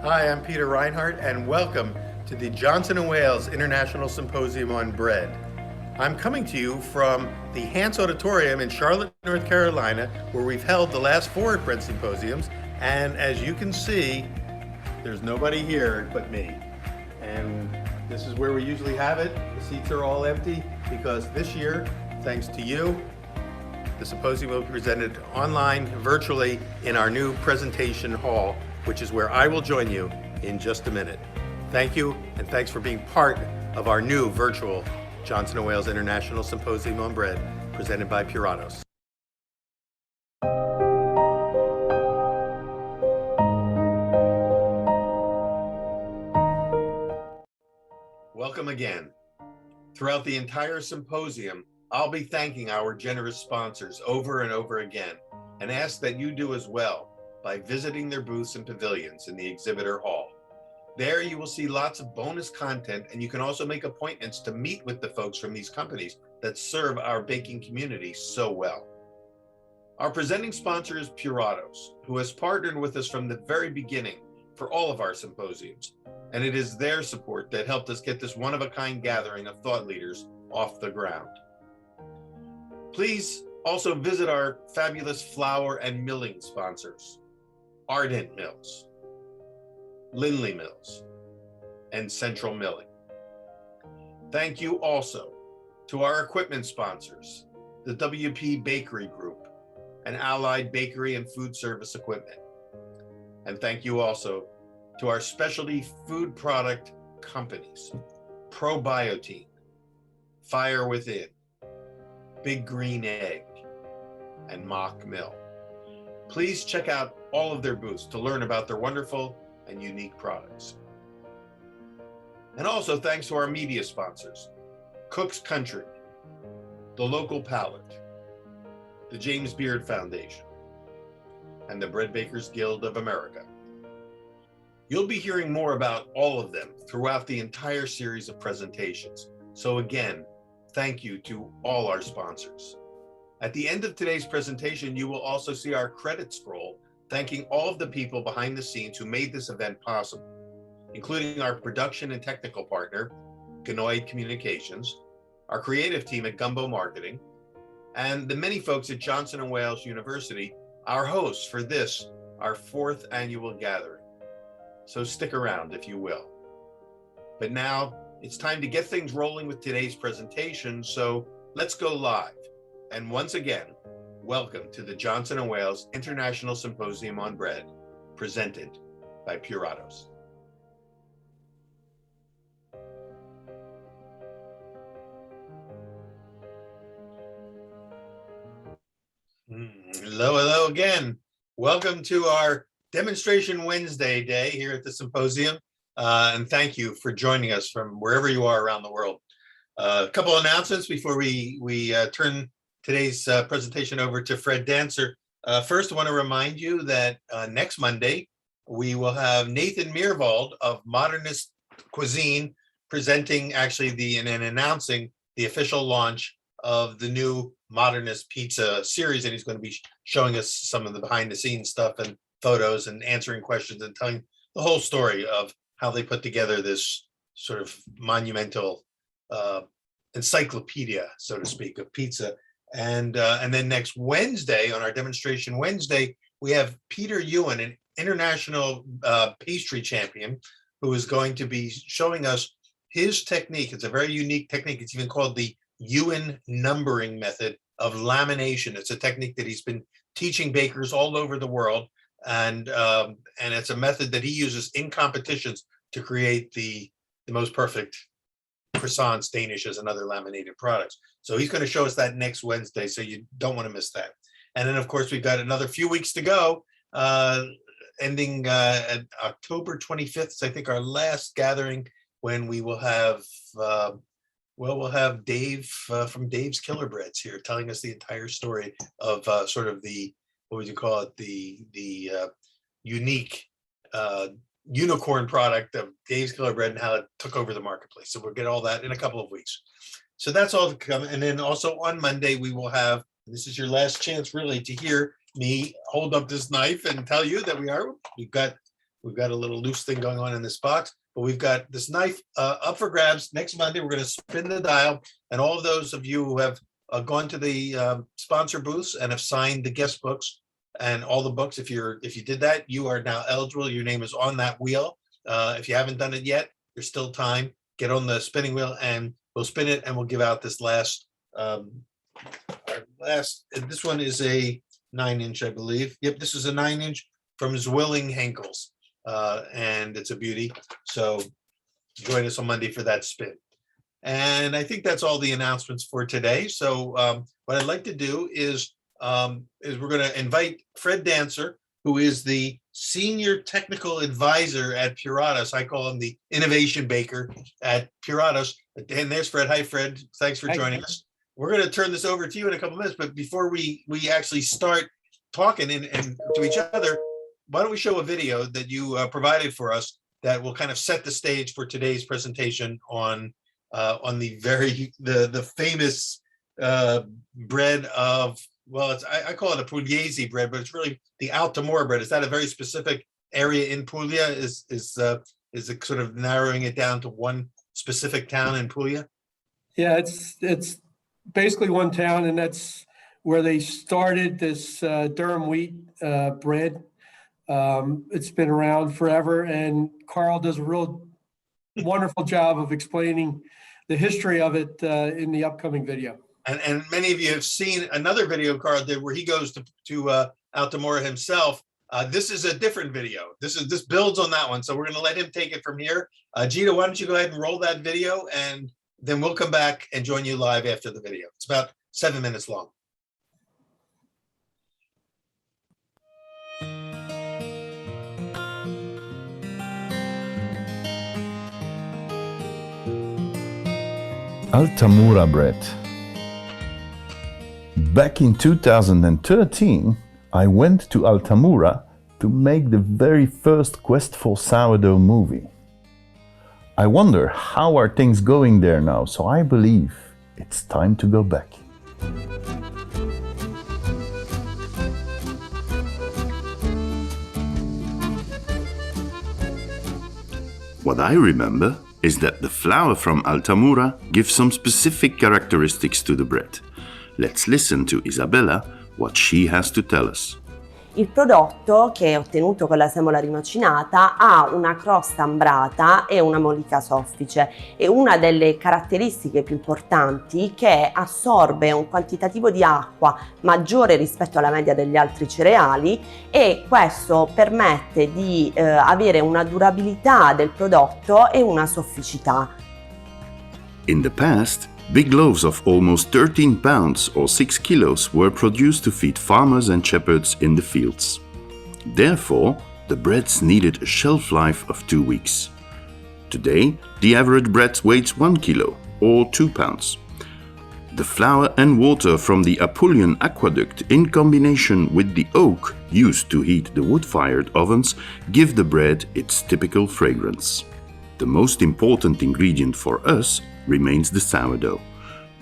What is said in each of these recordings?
Hi, I'm Peter Reinhardt, and welcome to the Johnson & Wales International Symposium on Bread. I'm coming to you from the Hance Auditorium in Charlotte, North Carolina, where we've held the last 4 bread symposiums, and as you can see, there's nobody here but me. And this is where we usually have it. The seats are all empty because this year, thanks to you, the symposium will be presented online, virtually, in our new presentation hall, which is where I will join you in just a minute. Thank you, and thanks for being part of our new virtual Johnson & Wales International Symposium on Bread, presented by Puratos. Welcome again. Throughout the entire symposium, I'll be thanking our generous sponsors over and over again, and ask that you do as well by visiting their booths and pavilions in the exhibitor hall. There you will see lots of bonus content, and you can also make appointments to meet with the folks from these companies that serve our baking community so well. Our presenting sponsor is Puratos, who has partnered with us from the very beginning for all of our symposiums, and it is their support that helped us get this one-of-a-kind gathering of thought leaders off the ground. Please also visit our fabulous flour and milling sponsors, Ardent Mills, Lindley Mills, and Central Milling. Thank you also to our equipment sponsors, the WP Bakery Group and Allied Bakery and Food Service Equipment. And thank you also to our specialty food product companies, Probiotine, Fire Within, Big Green Egg, and Mock Mill. Please check out all of their booths to learn about their wonderful and unique products. And also thanks to our media sponsors, Cook's Country, The Local Palate, the James Beard Foundation, and the Bread Bakers Guild of America. You'll be hearing more about all of them throughout the entire series of presentations. So again, thank you to all our sponsors. At the end of today's presentation, you will also see our credit scroll, thanking all of the people behind the scenes who made this event possible, including our production and technical partner, Ganoid Communications, our creative team at Gumbo Marketing, and the many folks at Johnson & Wales University, our hosts for this, our 4th annual gathering. So stick around if you will. But now it's time to get things rolling with today's presentation, so let's go live. And once again, welcome to the Johnson & Wales International Symposium on Bread, presented by Puratos. Hello again. Welcome to our Demonstration Wednesday day here at the symposium, and thank you for joining us from wherever you are around the world. A couple announcements before we turn today's presentation over to Fred Danser. First, I want to remind you that next Monday, we will have Nathan Meerwald of Modernist Cuisine presenting and announcing the official launch of the new Modernist Pizza series. And he's going to be showing us some of the behind the scenes stuff and photos and answering questions and telling the whole story of how they put together this sort of monumental encyclopedia, so to speak, of pizza. And then next Wednesday, on our Demonstration Wednesday, we have Peter Ewan, an international pastry champion, who is going to be showing us his technique. It's a very unique technique. It's even called the Ewan numbering method of lamination. It's a technique that he's been teaching bakers all over the world. And it's a method that he uses in competitions to create the most perfect croissants, danishes, and other laminated products. So he's going to show us that next Wednesday, so you don't want to miss that. And then, of course, we've got another few weeks to go, ending at October 25th, I think, our last gathering, when we will have, we'll have Dave from Dave's Killer Breads here telling us the entire story of sort of the, what would you call it, the unique unicorn product of Dave's Killer Bread and how it took over the marketplace. So we'll get all that in a couple of weeks. So that's all to come. And then also on Monday, we will have, this is your last chance really to hear me hold up this knife and tell you that we've got We've got a little loose thing going on in this box, but we've got this knife up for grabs. Next Monday, we're going to spin the dial. And all of those of you who have gone to the sponsor booths and have signed the guest books and all the books, if you did that, you are now eligible. Your name is on that wheel. If you haven't done it yet, there's still time. Get on the spinning wheel and we'll spin it and we'll give out this last, this one is a 9-inch, I believe. Yep, this is a 9-inch from Zwilling Henkels. And it's a beauty. So join us on Monday for that spin. And I think that's all the announcements for today. So what I'd like to do is we're going to invite Fred Danser, who is the Senior Technical Advisor at Puratos. I call him the Innovation Baker at Puratos. And there's Fred. Hi, Fred. Thanks for joining us. We're going to turn this over to you in a couple minutes. But before we actually start talking and to each other, why don't we show a video that you provided for us that will kind of set the stage for today's presentation on the famous bread of, well, I call it a Pugliese bread, but it's really the Altamura bread. Is that a very specific area in Puglia? Is it sort of narrowing it down to one specific town in Puglia? Yeah, it's basically one town, and that's where they started this Durham wheat bread. It's been around forever, and Carl does a real wonderful job of explaining the history of it in the upcoming video. And many of you have seen another video Carl did where he goes to Altamura himself. This is a different video. This builds on that one, so we're going to let him take it from here. Gita, why don't you go ahead and roll that video, and then we'll come back and join you live after the video. It's about 7 minutes long. Altamura bread. Back in 2013, I went to Altamura to make the very first Quest for Sourdough movie. I wonder how are things going there now, so I believe it's time to go back. What I remember is that the flour from Altamura gives some specific characteristics to the bread. Let's listen to Isabella, what she has to tell us. Il prodotto, che è ottenuto con la semola rimacinata, ha una crosta ambrata e una molica soffice, e una delle caratteristiche più importanti è che assorbe un quantitativo di acqua maggiore rispetto alla media degli altri cereali, e questo permette di avere una durabilità del prodotto e una sofficità. In the past, big loaves of almost 13 pounds or 6 kilos were produced to feed farmers and shepherds in the fields. Therefore, the breads needed a shelf life of 2 weeks. Today, the average bread weighs 1 kilo or 2 pounds. The flour and water from the Apulian aqueduct in combination with the oak used to heat the wood-fired ovens give the bread its typical fragrance. The most important ingredient for us remains the sourdough.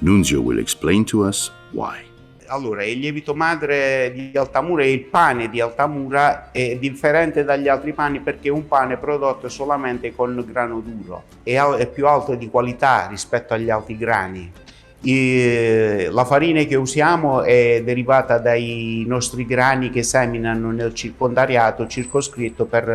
Nunzio will explain to us why. Allora, il lievito madre di Altamura e il pane di Altamura è differente dagli altri pani perché è un pane prodotto solamente con grano duro, è più alto di qualità rispetto agli altri grani. La farina che usiamo è derivata dai nostri grani che seminano nel circondariato circoscritto per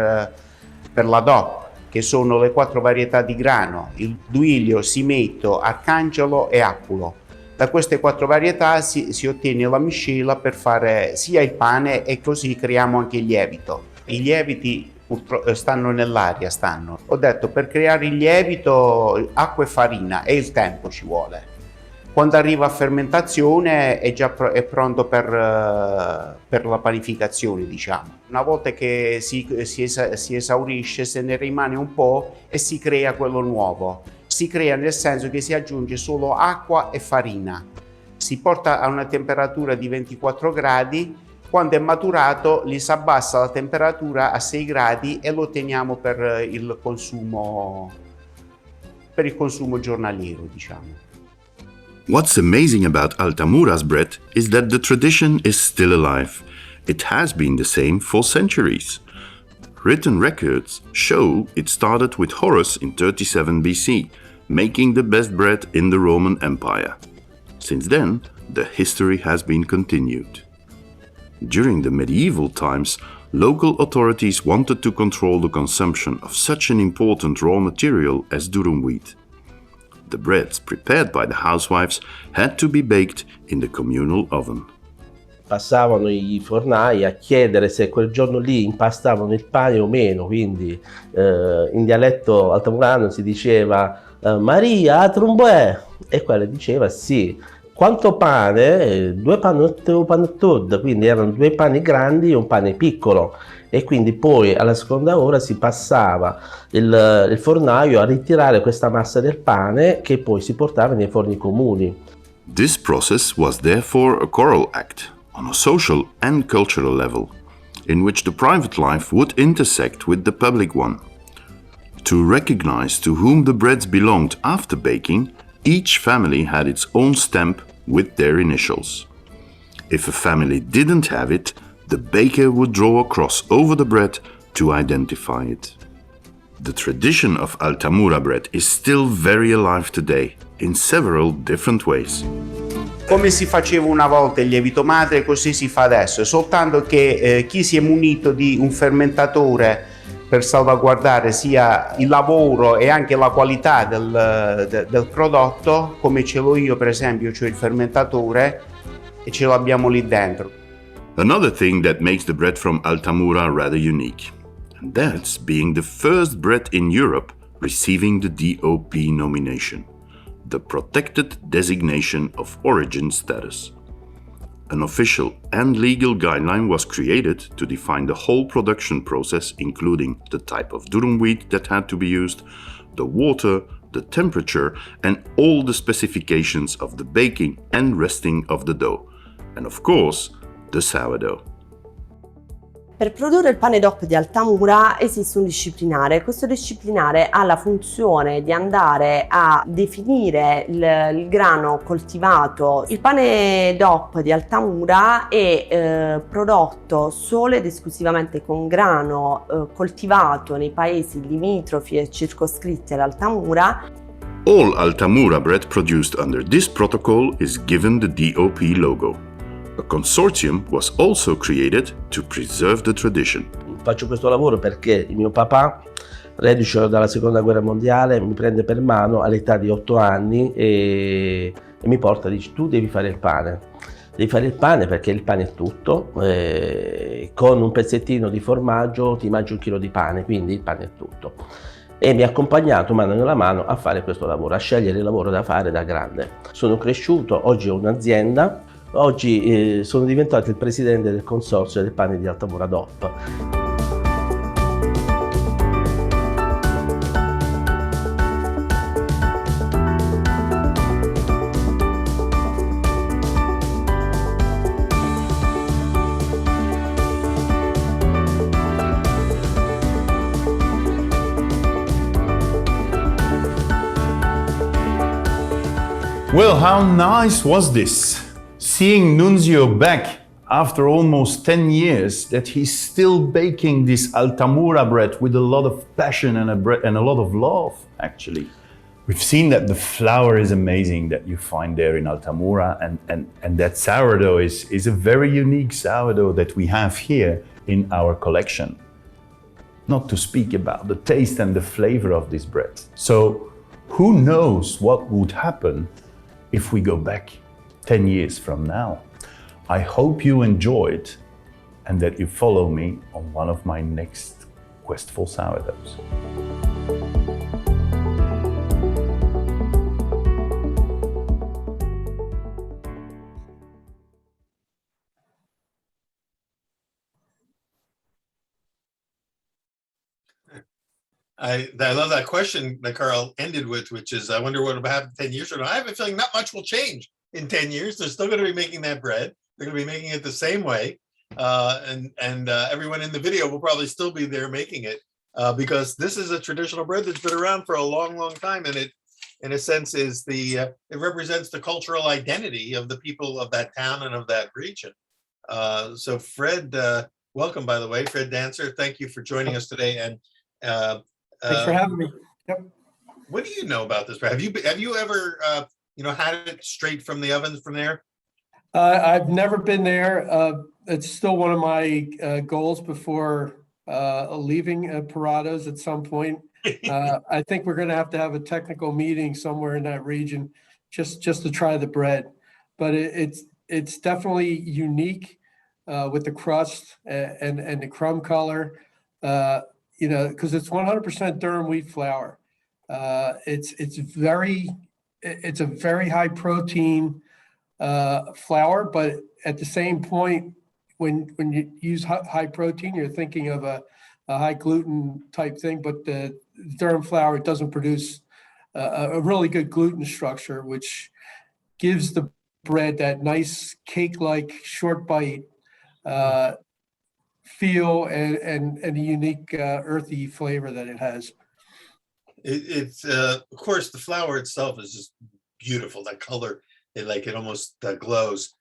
la DOP, che sono le 4 varietà di grano: il duilio, simetto, arcangelo e apulo. Da queste 4 varietà si ottiene la miscela per fare sia il pane, e così creiamo anche il lievito. I lieviti stanno nell'aria, Ho detto, per creare il lievito acqua e farina, e il tempo ci vuole. Quando arriva a fermentazione è pronto per la panificazione, diciamo. Una volta che si esaurisce, se ne rimane un po' e si crea quello nuovo. Si crea nel senso che si aggiunge solo acqua e farina. Si porta a una temperatura di 24 gradi, quando è maturato li si abbassa la temperatura a 6 gradi e lo teniamo per il consumo giornaliero, diciamo. What's amazing about Altamura's bread is that the tradition is still alive. It has been the same for centuries. Written records show it started with Horace in 37 BC, making the best bread in the Roman Empire. Since then, the history has been continued. During the medieval times, local authorities wanted to control the consumption of such an important raw material as durum wheat. The breads prepared by the housewives had to be baked in the communal oven. Passavano i fornai a chiedere se quel giorno lì impastavano il pane o meno, quindi in dialetto altamurano si diceva Maria, atrumbuè, e quella diceva sì. Quanto pane? 2 panettone, quindi erano 2 pani grandi e un pane piccolo, e quindi poi alla seconda ora si passava il fornaio a ritirare questa massa del pane che poi si portava nei forni comuni. This process was therefore a choral act on a social and cultural level, in which the private life would intersect with the public one. To recognize to whom the breads belonged after baking, each family had its own stamp with their initials. If a family didn't have it, the baker would draw a cross over the bread to identify it. The tradition of Altamura bread is still very alive today, in several different ways. Come si faceva una volta il lievito madre, così si fa adesso, soltanto che chi si è munito di un fermentatore per salvaguardare sia il lavoro e anche la qualità del prodotto, come ce l'ho io per esempio, cioè il fermentatore, e ce l'abbiamo lì dentro. Another thing that makes the bread from Altamura rather unique, and that's being the first bread in Europe receiving the DOP nomination, the Protected Designation of Origin status. An official and legal guideline was created to define the whole production process, including the type of durum wheat that had to be used, the water, the temperature, and all the specifications of the baking and resting of the dough, and of course, the sourdough. Per produrre il pane DOP di Altamura esiste un disciplinare. Questo disciplinare ha la funzione di andare a definire il grano coltivato. Il pane DOP di Altamura è prodotto solo ed esclusivamente con grano coltivato nei paesi limitrofi e circoscritti ad Altamura. All Altamura bread produced under this protocol is given the DOP logo. A consortium was also created to preserve the tradition. Faccio questo lavoro perché il mio papà, reduce dalla seconda guerra mondiale, mi prende per mano all'età di 8 anni e mi porta e dice: tu devi fare il pane. Devi fare il pane perché il pane è tutto, con un pezzettino di formaggio ti mangi 1 chilo di pane, quindi il pane è tutto. E mi ha accompagnato mano nella mano a fare questo lavoro, a scegliere il lavoro da fare da grande. Sono cresciuto, oggi ho un'azienda. Oggi sono diventato il presidente del consorzio del pane di Altamura DOP. Well, how nice was this? Seeing Nunzio back after almost 10 years, that he's still baking this Altamura bread with a lot of passion and a lot of love, actually. We've seen that the flour is amazing that you find there in Altamura, and that sourdough is a very unique sourdough that we have here in our collection. Not to speak about the taste and the flavor of this bread. So who knows what would happen if we go back 10 years from now. I hope you enjoyed and that you follow me on one of my next Questful Sourdoughs. I love that question that Carl ended with, which is, I wonder what will happen 10 years from now. I have a feeling not much will change in 10 years. They're still going to be making that bread. They're going to be making it the same way. And everyone in the video will probably still be there making it because this is a traditional bread that's been around for a long, long time. And it, in a sense, is it represents the cultural identity of the people of that town and of that region. So Fred, welcome, by the way, Fred Danser. Thank you for joining us today. And Thanks for having me. Yep. what do you know about this? Have you ever had it straight from the ovens from there? I've never been there. It's still one of my goals before leaving Parados at some point. I think we're going to have a technical meeting somewhere in that region just to try the bread. But it's definitely unique with the crust and the crumb color, because it's 100% Durham wheat flour. It's a very high protein flour, but at the same point, when you use high protein, you're thinking of a high gluten type thing. But the Durham flour, it doesn't produce a really good gluten structure, which gives the bread that nice cake-like short bite feel and a unique earthy flavor that it has. It's of course, the flour itself is just beautiful. That color, it almost glows.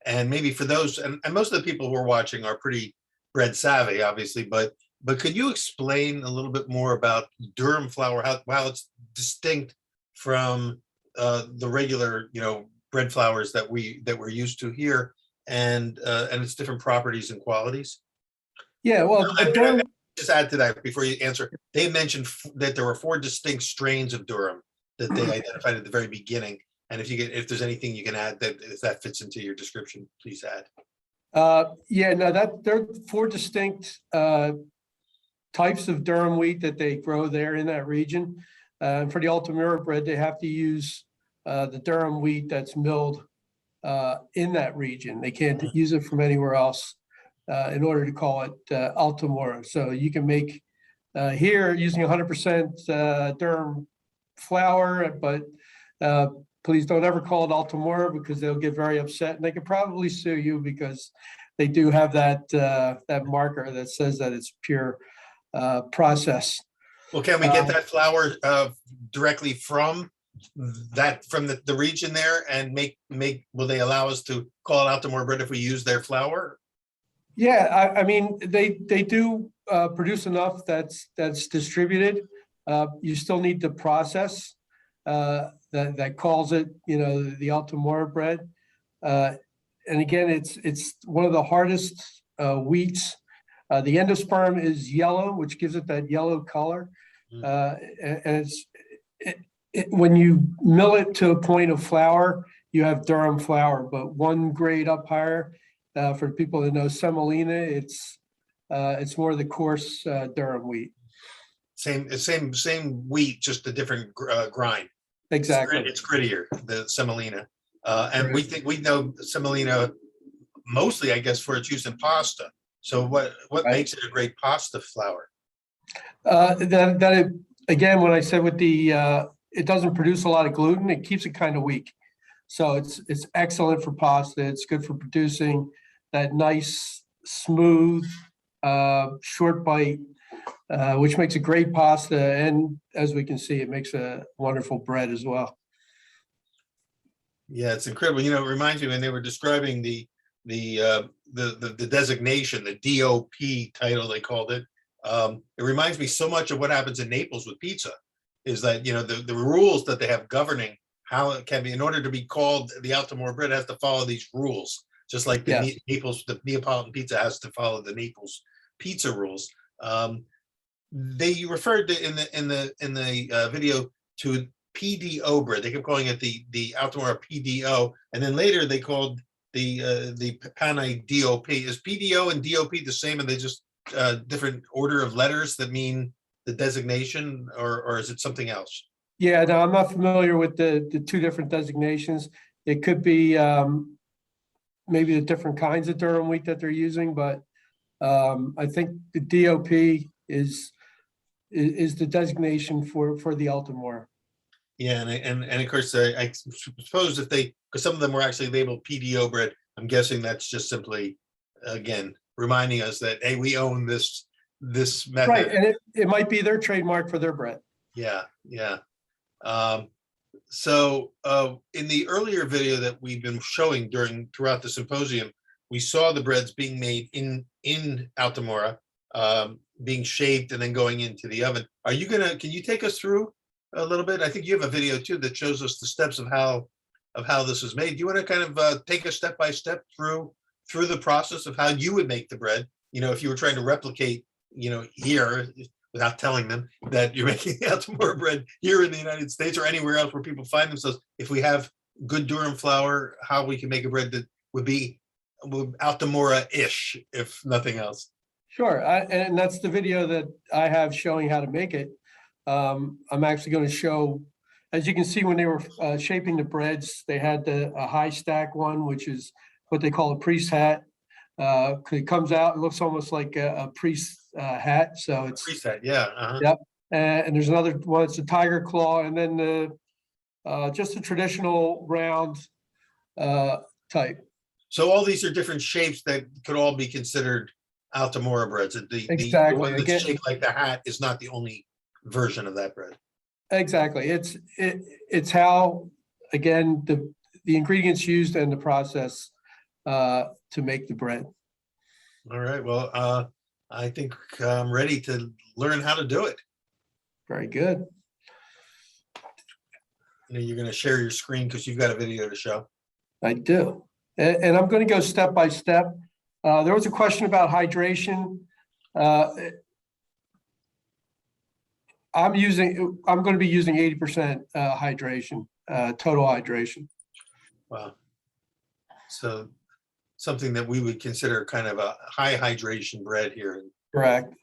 And maybe for those, and most of the people who are watching are pretty bread savvy, obviously, but could you explain a little bit more about Durham flour, how it's distinct from the regular, bread flours that we're used to here, and its different properties and qualities? Yeah, well, Durham, just add to that before you answer. They mentioned that there were 4 distinct strains of Durham that they identified at the very beginning. And if there's anything you can add if that fits into your description, please add. yeah, no, there are 4 distinct types of Durham wheat that they grow there in that region. For the Altamura bread, they have to use the Durham wheat that's milled in that region. They can't use it from anywhere else in order to call it Altamura. So you can make here using 100% Durham flour, but please don't ever call it Altamura, because they'll get very upset, and they could probably sue you because they do have that marker that says that it's pure process. Well, can we get that flour directly from the region there, and will they allow us to call it Altamura bread if we use their flour? Yeah, I mean, they do produce enough that's distributed. You still need the process that calls it, the Altamura bread. And again, it's one of the hardest wheats. The endosperm is yellow, which gives it that yellow color. And when you mill it to a point of flour, you have Durham flour. But one grade up higher, for people that know semolina, it's more of the coarse Durham wheat. Same wheat, just a different grind. Exactly. It's grittier, the semolina. And we know semolina mostly, I guess, for its use in pasta. So what makes it a great pasta flour? Again, when I said with it doesn't produce a lot of gluten, it keeps it kind of weak. So it's excellent for pasta. It's good for producing that nice, smooth, short bite, which makes a great pasta. And as we can see, it makes a wonderful bread as well. Yeah, it's incredible. It reminds me when they were describing the designation, the DOP title they called it. It reminds me so much of what happens in Naples with pizza. Is that the rules that they have governing how it can be, in order to be called the Altamura bread, has to follow these rules, just like the Neapolitan pizza has to follow the Naples pizza rules. They referred to in the video to PDO bread. They kept calling it the Altamura PDO, and then later they called the Pane DOP. Is PDO and DOP the same, and they just different order of letters that mean the designation, or is it something else? Yeah, no, I'm not familiar with the 2 different designations. It could be maybe the different kinds of Durham wheat that they're using, but I think the DOP is the designation for the Altamura. Yeah, and of course, I suppose because some of them were actually labeled PDO bread, I'm guessing that's just simply, again, reminding us that, hey, we own this method. Right, and it might be their trademark for their bread. Yeah. So in the earlier video that we've been showing throughout the symposium, we saw the breads being made in Altamura, being shaped and then going into the oven. Can you take us through a little bit? I think you have a video too that shows us the steps of how this is made. Do you want to kind of take us step by step through the process of how you would make the bread? If you were trying to replicate, here, without telling them that you're making the Altamura bread here in the United States or anywhere else where people find themselves. If we have good Durham flour, how we can make a bread that would be Altamura-ish, if nothing else. Sure, and that's the video that I have showing how to make it. I'm actually going to show, as you can see, when they were shaping the breads, they had a high stack one, which is what they call a priest hat. It comes out, it looks almost like a priest hat. So it's priest hat, yeah. Yep. And there's another one, it's a tiger claw, and then just a traditional round type. So all these are different shapes that could all be considered Altamura breads. Exactly. The one that's shaped like the hat is not the only version of that bread. Exactly. It's how, again, the ingredients used and the process to make the bread. All right. Well, I think I'm ready to learn how to do it. Very good. You're going to share your screen because you've got a video to show. I do. And I'm going to go step by step. There was a question about hydration. I'm going to be using 80% hydration, total hydration. Wow. So something that we would consider kind of a high hydration bread here. Correct.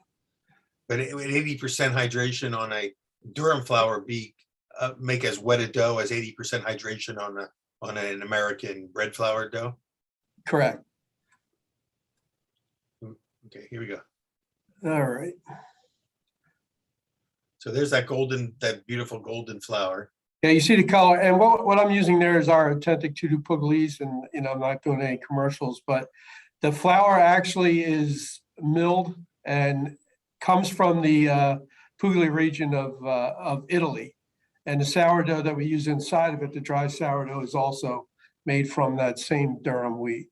But 80% hydration on a Durham flour make as wet a dough as 80% hydration on an American bread flour dough? Correct. Okay, here we go. All right. So there's that beautiful golden flour. Yeah, you see the color, and what I'm using there is our authentic Tudo Pugliese, and I'm not doing any commercials, but the flour actually is milled and comes from the Puglia region of Italy, and the sourdough that we use inside of it, the dry sourdough, is also made from that same Durham wheat.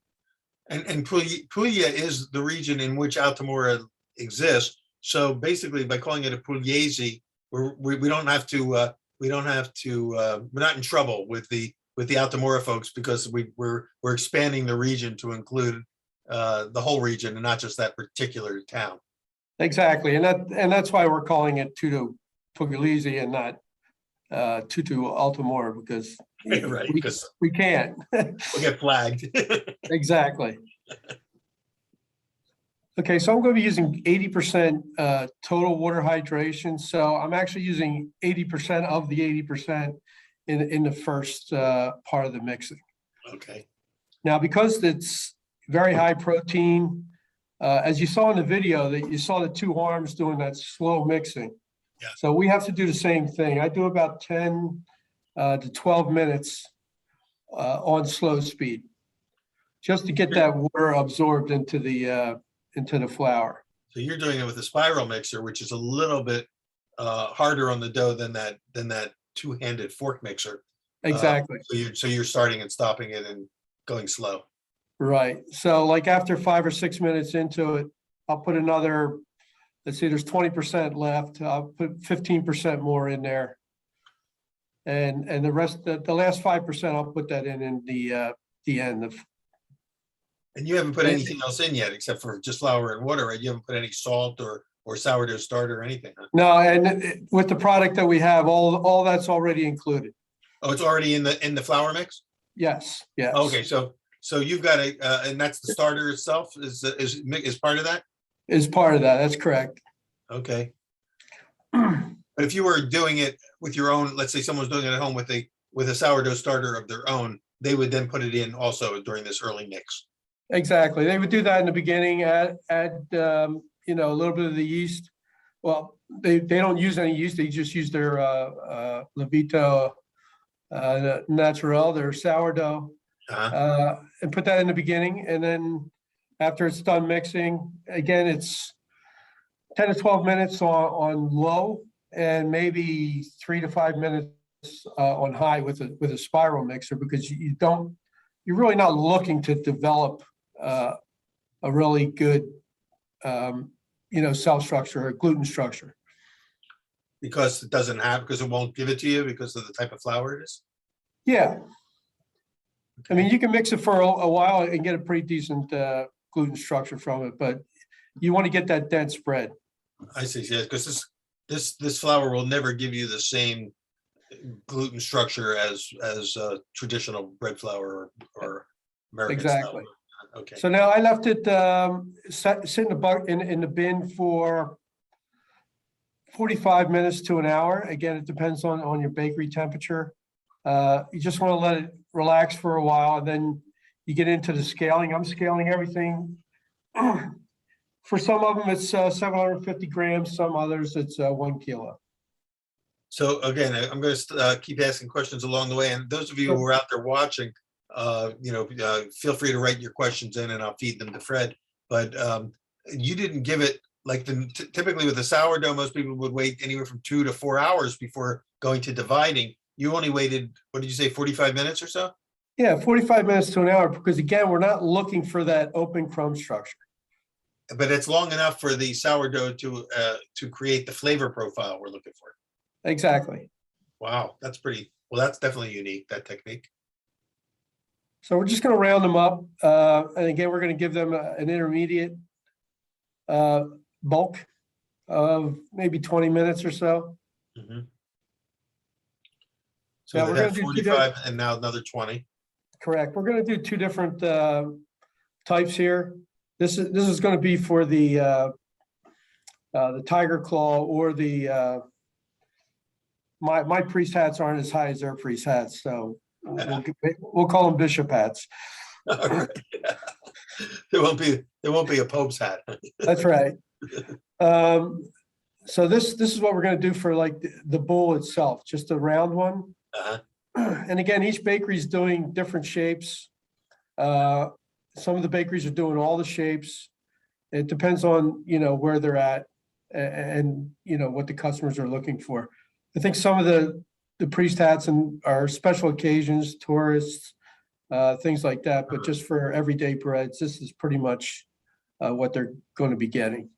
And Puglia is the region in which Altamura exists. So basically, by calling it a Pugliese, we don't have to. We're not in trouble with the Altamura folks because we're expanding the region to include the whole region and not just that particular town. Exactly, and that's why we're calling it Tudo Pugliese and not Tudo Altamura, because right, because we can't. We'll get flagged. Exactly. Okay, so I'm going to be using 80% total water hydration. So I'm actually using 80% of the 80% in the first part of the mixing. Okay. Now, because it's very high protein, as you saw in the video, that you saw the two arms doing that slow mixing. Yeah. So we have to do the same thing. I do about 10 to 12 minutes on slow speed, just to get that water absorbed into the flour. So you're doing it with a spiral mixer, which is a little bit harder on the dough than that two-handed fork mixer. Exactly. So you're starting and stopping it and going slow. Right. So like after 5 or 6 minutes into it, I'll put another, let's see, there's 20% left. I'll put 15% more in there. And the rest, the last 5%, I'll put that in the end of. And you haven't put anything else in yet except for just flour and water, right? You haven't put any salt or sourdough starter or anything, huh? No, and with the product that we have, all that's already included. Oh, it's already in the flour mix? Yes, yes. Okay, so you've got and that's the starter itself is part of that? Is part of that, that's correct. Okay. But if you were doing it with your own, let's say someone's doing it at home with a sourdough starter of their own, they would then put it in also during this early mix. Exactly. They would do that in the beginning, add a little bit of the yeast. Well, they don't use any yeast. They just use their Levito Naturel, their sourdough, and put that in the beginning. And then after it's done mixing, again, it's 10 to 12 minutes on low and maybe 3 to 5 minutes on high with a spiral mixer, because you're really not looking to develop a really good, cell structure or gluten structure. Because it doesn't have, because it won't give it to you because of the type of flour it is? Yeah. I mean, you can mix it for a while and get a pretty decent gluten structure from it, but you want to get that dense bread. I see, yeah, because this flour will never give you the same gluten structure as traditional bread flour or American Exactly. flour. Okay. So now I left it sit in the bin for 45 minutes to an hour. Again, it depends on your bakery temperature. You just want to let it relax for a while, and then you get into the scaling. I'm scaling everything. For some of them, it's 750 grams. Some others, it's 1 kilo. So again, I'm going to keep asking questions along the way. And those of you who are out there watching, feel free to write your questions in and I'll feed them to Fred. But you didn't give it like typically with the sourdough, most people would wait anywhere from 2 to 4 hours before going to dividing. You only waited, what did you say, 45 minutes or so? Yeah, 45 minutes to an hour, because again, we're not looking for that open crumb structure. But it's long enough for the sourdough to create the flavor profile we're looking for. Exactly. Wow, that's pretty, well, that's definitely unique, that technique. So we're just going to round them up. And again, we're going to give them an intermediate bulk of maybe 20 minutes or so. Mm-hmm. So So we're they going had to do 45 and now another 20. Correct. We're going to do 2 different types here. This is going to be for the tiger claw or the my priest hats aren't as high as their priest hats, so we'll call them bishop hats. All right. There won't be a pope's hat. That's right. So this is what we're going to do for like the bowl itself, just a round one. Uh-huh. And again, each bakery is doing different shapes. Some of the bakeries are doing all the shapes. It depends on, where they're at and what the customers are looking for. I think some of the priest hats are special occasions, tourists, things like that. But just for everyday breads, this is pretty much what they're going to be getting.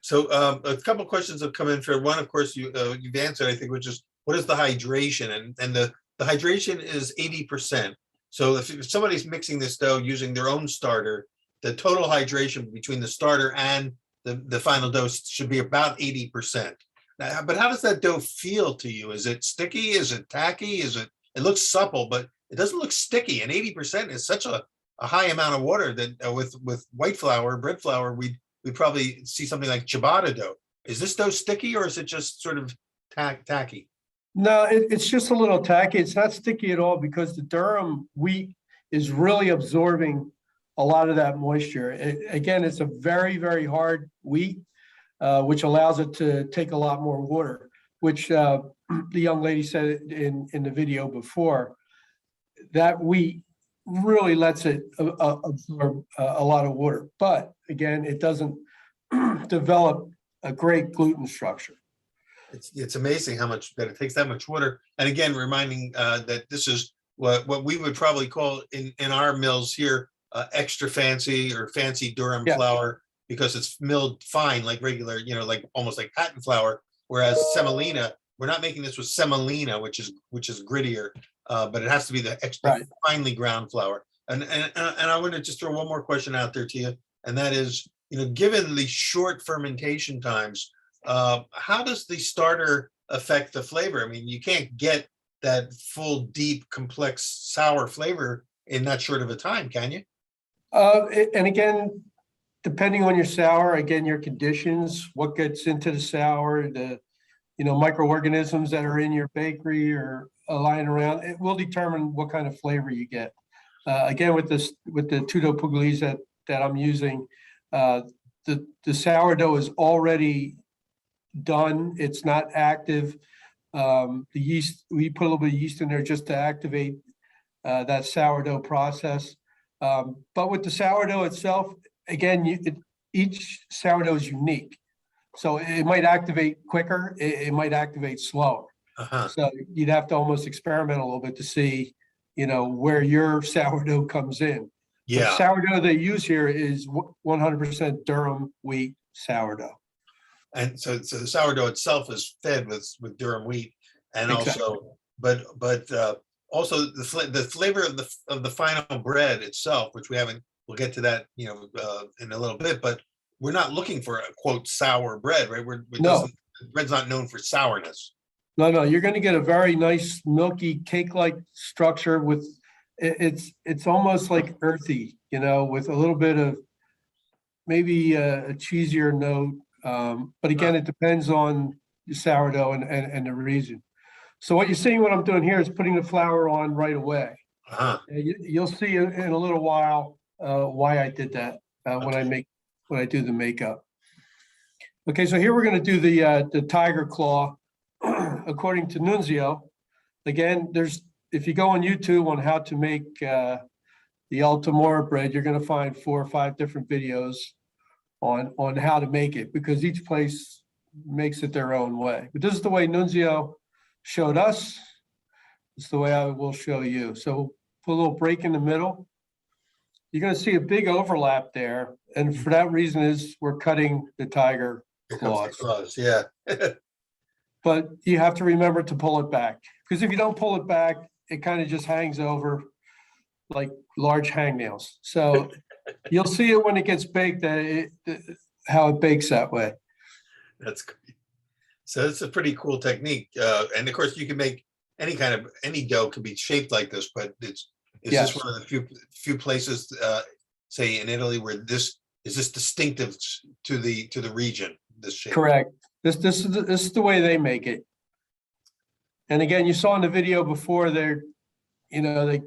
So a couple of questions have come in for one. Of course, you've answered, I think, which is what is the hydration? And the hydration is 80%. So if somebody's mixing this dough using their own starter, the total hydration between the starter and the final dough should be about 80%. Now, but how does that dough feel to you? Is it sticky? Is it tacky? It looks supple, but it doesn't look sticky. And 80% is such a high amount of water that with white flour, bread flour, we probably see something like ciabatta dough. Is this dough sticky or is it just sort of tacky? No, it's just a little tacky. It's not sticky at all because the Durham wheat is really absorbing a lot of that moisture. Again, it's a very, very hard wheat, which allows it to take a lot more water, which the young lady said in the video before. That wheat really lets it absorb a lot of water. But again, it doesn't develop a great gluten structure. It's amazing how much that it takes that much water. And again, reminding that this is what we would probably call in our mills here extra fancy or fancy Durham flour, because it's milled fine like regular, like almost like patent flour. Whereas semolina, we're not making this with semolina, which is grittier, but it has to be the extra finely ground flour. And I want to just throw one more question out there to you, and that is, given the short fermentation times, how does the starter affect the flavor? I mean, you can't get that full, deep, complex, sour flavor in that short of a time, can you? And again, depending on your sour, again, your conditions, what gets into the sour, the microorganisms that are in your bakery or lying around, it will determine what kind of flavor you get. Again, with the tudo pugliese that I'm using, the sourdough is already done. It's not active. The yeast, we put a little bit of yeast in there just to activate that sourdough process. But with the sourdough itself, again, each sourdough is unique. So it might activate quicker, it might activate slower. Uh-huh. So you'd have to almost experiment a little bit to see, where your sourdough comes in. The Yeah. sourdough they use here is 100% Durham wheat sourdough. And so the sourdough itself is fed with Durham wheat, and Exactly. also, but also the flavor of the final bread itself, which we haven't. We'll get to that, in a little bit. But we're not looking for a quote sour bread, right? No. Bread's not known for sourness. No, you're going to get a very nice milky cake-like structure with it's almost like earthy, with a little bit of maybe a cheesier note. But again, it depends on the sourdough and the region. So what you're seeing, what I'm doing here is putting the flour on right away. Uh-huh. You'll see in a little while why I did that when I do the makeup. Okay, so here we're going to do the tiger claw. According to Nunzio, again, if you go on YouTube on how to make the Altamura bread, you're going to find 4 or 5 different videos on how to make it, because each place makes it their own way. But this is the way Nunzio showed us. It's the way I will show you. So put a little break in the middle. You're going to see a big overlap there, and for that reason is we're cutting the tiger claws. Yeah. But you have to remember to pull it back, because if you don't pull it back, it kind of just hangs over like large hangnails. So you'll see it when it gets baked, how it bakes that way. That's great. So it's a pretty cool technique. And of course you can make any dough can be shaped like this, but is this one of the few places, say in Italy, where is this distinctive to the region, this shape? Correct. This is the way they make it. And again, you saw in the video before, they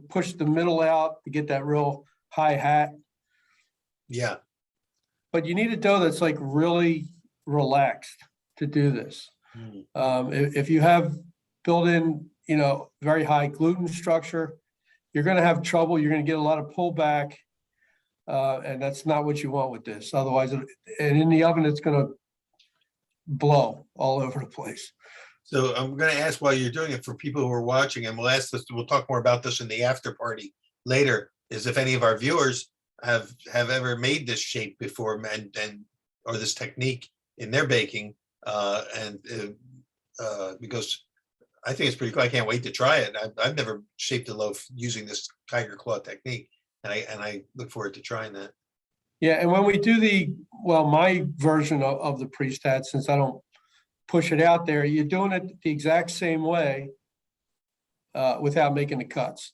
push the middle out to get that real high hat. Yeah. But you need a dough that's like really relaxed to do this. If you have built in, very high gluten structure, you're going to have trouble. You're going to get a lot of pullback. And that's not what you want with this. Otherwise, and in the oven, it's going to blow all over the place. So I'm going to ask, while you're doing it, for people who are watching, and we'll talk more about this in the after party later, is if any of our viewers have ever made this shape before, or this technique in their baking, because I think it's pretty cool. I can't wait to try it. I've never shaped a loaf using this tiger claw technique, and I look forward to trying that. Yeah, and when we do my version of the pre-stat, since I don't push it out there, you're doing it the exact same way without making the cuts.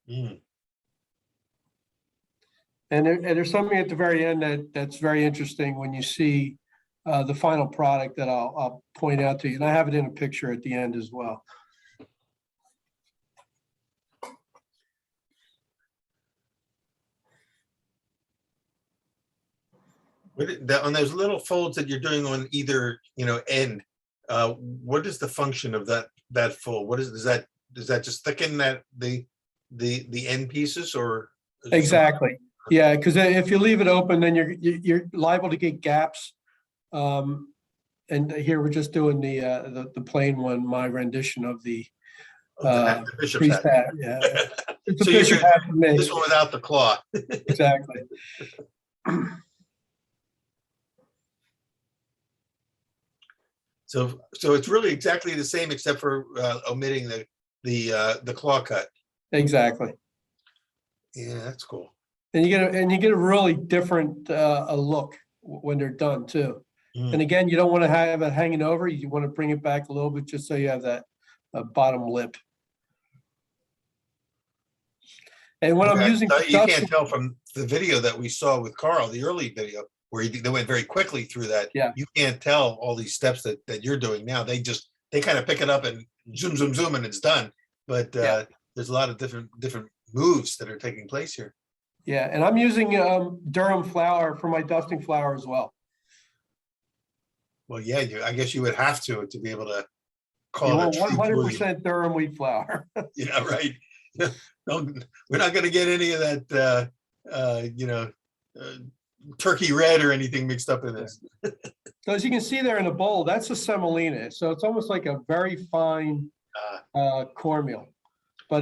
And there's something at the very end that's very interesting when you see the final product that I'll point out to you. And I have it in a picture at the end as well. On those little folds that you're doing on either end, what is the function of that fold? Does that just thicken the end pieces, or exactly? Yeah, because if you leave it open, then you're liable to get gaps. And here we're just doing the plain one, my rendition of the bishop's hat. Yeah, it's a bishop hat for me. This one without the claw. Exactly. So it's really exactly the same, except for omitting the claw cut. Exactly. Yeah, that's cool. And you get a really different look when they're done too. And again, you don't want to have it hanging over. You want to bring it back a little bit just so you have that bottom lip. And when I'm using, you can't tell from the video that we saw with Carl, the early video, where they went very quickly through that. Yeah. You can't tell all these steps that you're doing now. They kind of pick it up and zoom, and it's done. But there's a lot of different moves that are taking place here. Yeah, and I'm using Durham flour for my dusting flour as well. Well, yeah, I guess you would have to be able to call it 100% Durham wheat flour. Yeah, right. No, we're not going to get any of that, turkey red or anything mixed up in this. So as you can see there in the bowl, that's a semolina. So it's almost like a very fine cornmeal, but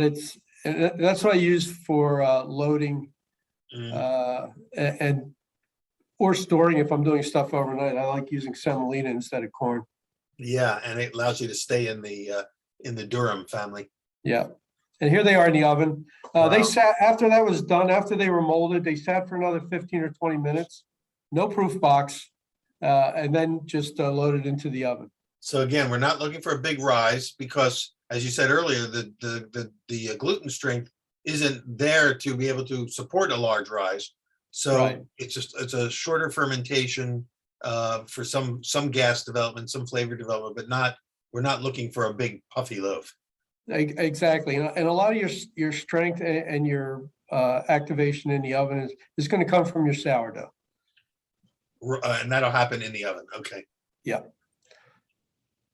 that's what I use for loading and or storing if I'm doing stuff overnight. I like using semolina instead of corn. Yeah, and it allows you to stay in the Durham family. Yeah. And here they are in the oven. They Wow. sat, after that was done, after they were molded, they sat for another 15 or 20 minutes, no proof box, and then just loaded into the oven. So again, we're not looking for a big rise because, as you said earlier, the gluten strength isn't there to be able to support a large rise. So Right. it's a shorter fermentation for some gas development, some flavor development, but we're not looking for a big puffy loaf. Exactly. And a lot of your strength and your activation in the oven is going to come from your sourdough. And that'll happen in the oven. Okay. Yeah.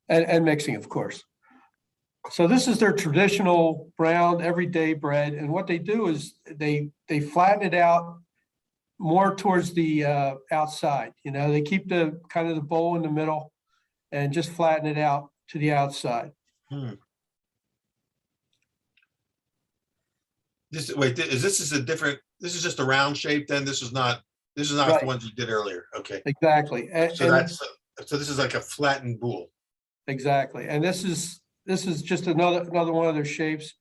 And mixing, of course. So this is their traditional brown everyday bread. And what they do is they flatten it out more towards the outside. You know, they keep the kind of the bowl in the middle and just flatten it out to the outside. This is a different, this is just a round shape then? This is not Right. the ones you did earlier. Okay. Exactly. So this is like a flattened boule. Exactly. And this is just another one of their shapes.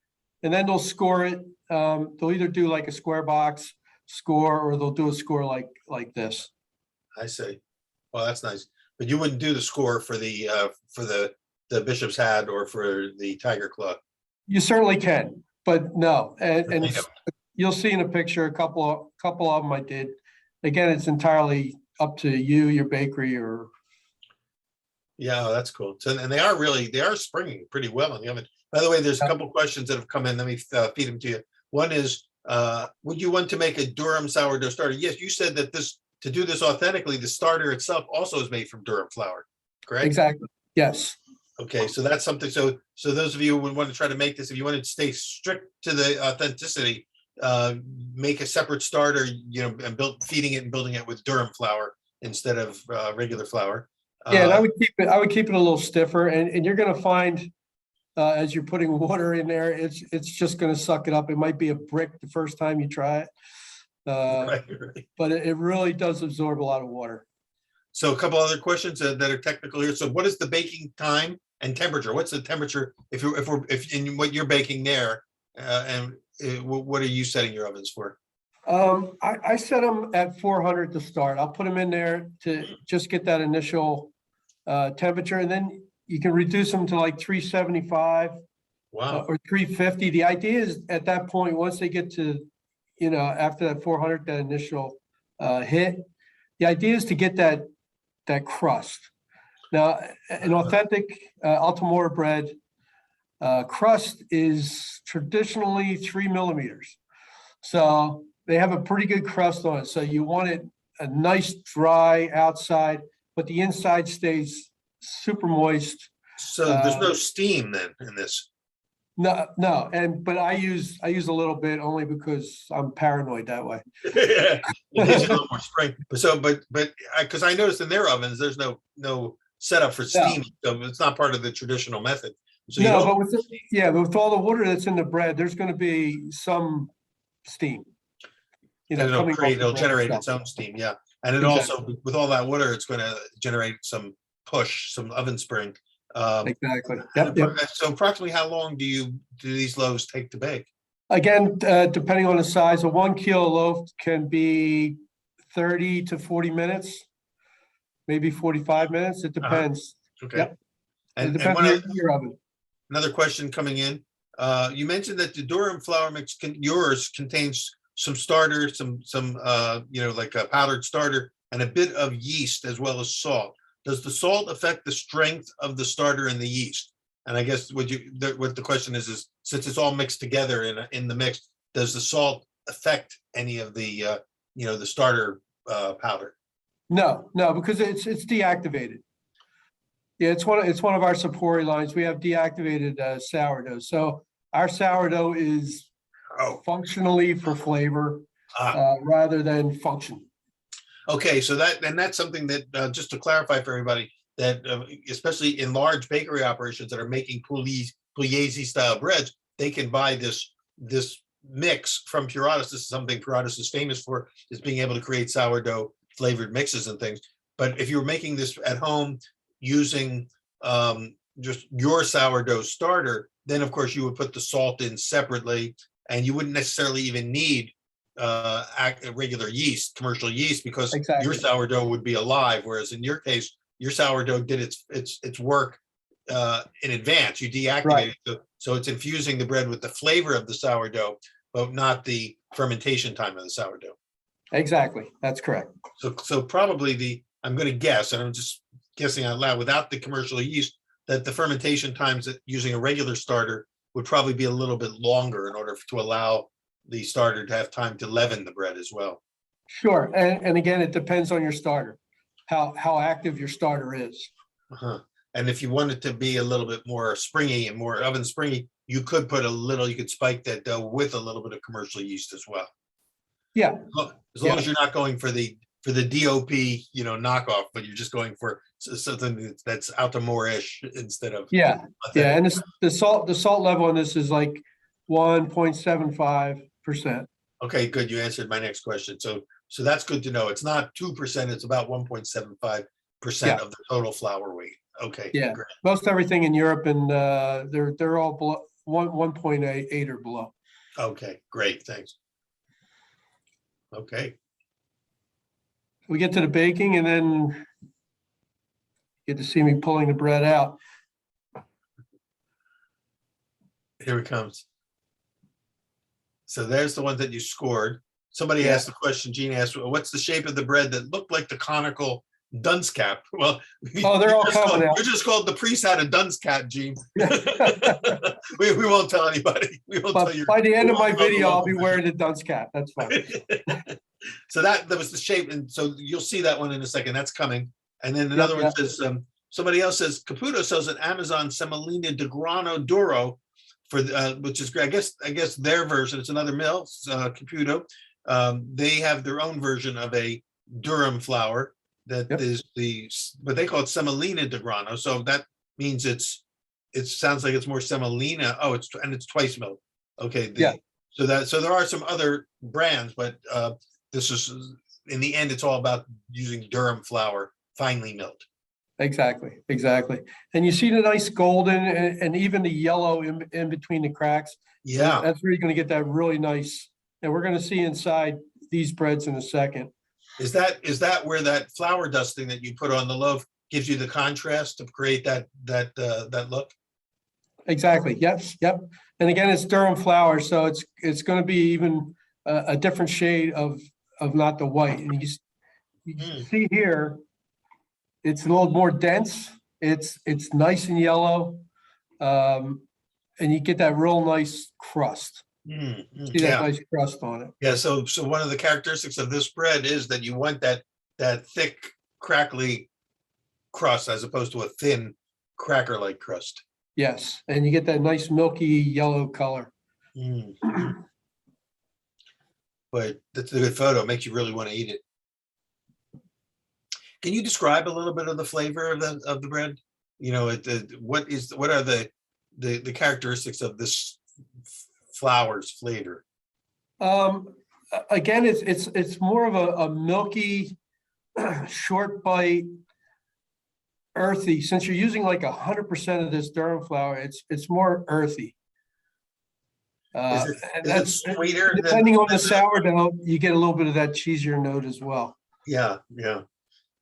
And then they'll score it. They'll either do like a square box score or they'll do a score like this. I see. Well, that's nice. But you wouldn't do the score for the bishop's hat or for the tiger claw. You certainly can, but no. And Yeah. you'll see in a picture a couple of them I did. Again, it's entirely up to you, your bakery, or. Yeah, that's cool. So, and they are springing pretty well in the oven. By the way, there's a couple questions that have come in. Let me feed them to you. One is, would you want to make a Durham sourdough starter? Yes, you said that to do this authentically, the starter itself also is made from Durham flour, correct? Exactly. Yes. Okay, so that's something. So those of you who would want to try to make this, if you wanted to stay strict to the authenticity, make a separate starter, and feeding it and building it with Durham flour instead of regular flour. Yeah, and I would keep it a little stiffer, and you're going to find as you're putting water in there, it's just going to suck it up. It might be a brick the first time you try it, Right. but it really does absorb a lot of water. So a couple other questions that are technical here. So what is the baking time and temperature? What's the temperature if in what you're baking there, and what are you setting your ovens for? I set them at 400 to start. I'll put them in there to just get that initial temperature, and then you can reduce them to like 375 Wow. or 350. The idea is at that point, once they get to, after that 400, that initial hit, the idea is to get that crust. Now, an authentic Altamura bread crust is traditionally 3 millimeters. So they have a pretty good crust on it. So you want it a nice dry outside, but the inside stays super moist. So there's no steam then in this. No, but I use a little bit only because I'm paranoid that way. It needs a little more spring. But because I noticed in their ovens, there's no setup for steam, so it's not part of the traditional method. So but with all the water that's in the bread, there's going to be some steam. It'll generate its own steam, yeah. And it also, with all that water, it's going to generate some oven spring. Exactly. Yep. So approximately how long do these loaves take to bake? Again, depending on the size, a 1 kilo loaf can be 30 to 40 minutes, maybe 45 minutes. It depends. Okay. Yep. And it depends on your oven. Another question coming in. You mentioned that the Durham flour mix yours contains some starter, some like a powdered starter, and a bit of yeast as well as salt. Does the salt affect the strength of the starter and the yeast? And I guess what the question is since it's all mixed together in the mix, does the salt affect any of the the starter powder? No, because it's deactivated. Yeah, it's one of our support lines. We have deactivated sourdough. So our sourdough is functionally for flavor rather than function. Okay, so that's something that just to clarify for everybody, that especially in large bakery operations that are making pugliese style breads, they can buy this mix from Puratus. This is something Puratus is famous for, is being able to create sourdough flavored mixes and things. But if you were making this at home using just your sourdough starter, then of course you would put the salt in separately, and you wouldn't necessarily even need regular yeast, commercial yeast, because Exactly. your sourdough would be alive. Whereas in your case, your sourdough did its work in advance. You deactivated Right. it, so it's infusing the bread with the flavor of the sourdough, but not the fermentation time of the sourdough. Exactly. That's correct. So probably I'm going to guess, and I'm just guessing out loud, without the commercial yeast, that the fermentation times that using a regular starter would probably be a little bit longer in order to allow the starter to have time to leaven the bread as well. Sure. And again, it depends on your starter, how active your starter is. Uh-huh. And if you want it to be a little bit more springy and more oven springy, you could you could spike that dough with a little bit of commercial yeast as well. Yeah. As long as you're not going for the DOP, knockoff, but you're just going for something that's Altamura-ish instead of. Yeah. Yeah. And the salt level on this is like 1.75%. Okay, good. You answered my next question. So that's good to know. It's not 2%, it's about 1.75% of the total flour weight. Okay. Yeah. Great. Most everything in Europe, and they're all below 1.8 or below. Okay, great. Thanks. Okay. We get to the baking, and then you get to see me pulling the bread out. Here it comes. So there's the ones that you scored. Somebody asked the question, Gene asked, what's the shape of the bread that looked like the conical dunce cap? Well, they're all coming out. You just called the priest had a dunce cap, Gene. we won't tell anybody. We won't tell you. By the end of my video, I'll be wearing a dunce cap. That's fine. So that was the shape, and so you'll see that one in a second. That's coming. And then another one says, somebody else says, Caputo sells an Amazon Semolina di Grano Duro for which is great. I guess their version. It's another mill, Caputo. They have their own version of a Durham flour that is but they call it Semolina di Grano. So that means it sounds like it's more semolina. Oh, it's twice milled. Okay. So there are some other brands, but this is, in the end, it's all about using Durham flour, finely milled. Exactly. And you see the nice golden and even the yellow in between the cracks. Yeah. That's where you're going to get that really nice. And we're going to see inside these breads in a second. Is that where that flour dusting that you put on the loaf gives you the contrast to create that look? Exactly. Yes. Yep. And again, it's Durham flour, so it's going to be even a different shade of not the white. And you can see here, it's a little more dense. It's nice and yellow, and you get that real nice crust. See that nice crust on it. Yeah. So one of the characteristics of this bread is that you want that thick, crackly crust as opposed to a thin cracker-like crust. Yes, and you get that nice milky yellow color. But that's a good photo. It makes you really want to eat it. Can you describe a little bit of the flavor of the bread? What are the characteristics of this flour's flavor? Again, it's more of a milky, short bite, earthy. Since you're using like 100% of this Durham flour, it's more earthy. Is it sweeter? Depending on the sourdough, you get a little bit of that cheesier note as well. Yeah.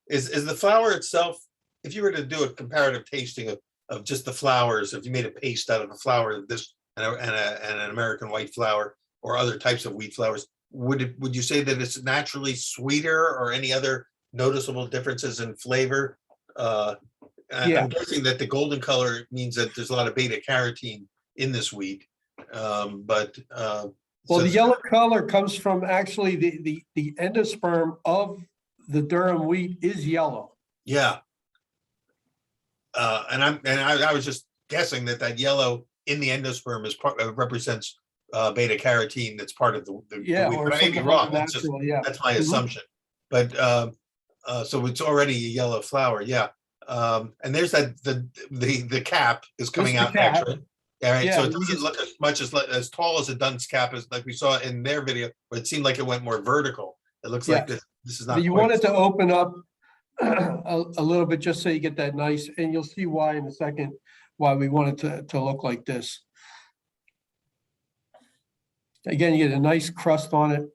Is the flour itself, if you were to do a comparative tasting of just the flours, if you made a paste out of the flour of this and an American white flour or other types of wheat flours, would you say that it's naturally sweeter or any other noticeable differences in flavor? I'm guessing that the golden color means that there's a lot of beta carotene in this wheat. The yellow color comes from actually the endosperm of the Durham wheat is yellow. Yeah. I was just guessing that yellow in the endosperm is represents beta carotene. That's part of the wheat. But I may be wrong. That's my assumption. But so it's already a yellow flour. Yeah. And there's the cap is coming out. Actually, All right, so Yeah, it doesn't look as much as tall as a dunce cap as like we saw in their video, but it seemed like it went more vertical. It looks like this is not you quite want it to open up a little bit just so you get that nice, and you'll see why in a second, why we want it to look like this. Again, you get a nice crust on it.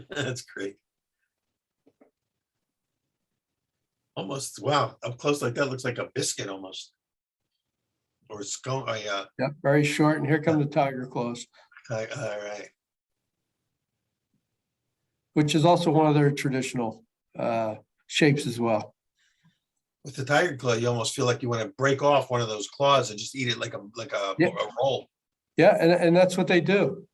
That's great. Almost, wow, up close like that looks like a biscuit almost. Or scone, oh yeah. Yep, very short, and here come the tiger claws, All right. which is also one of their traditional shapes as well. With the tiger claw, you almost feel like you want to break off one of those claws and just eat it like a Yeah. a roll. Yeah, and that's what they do.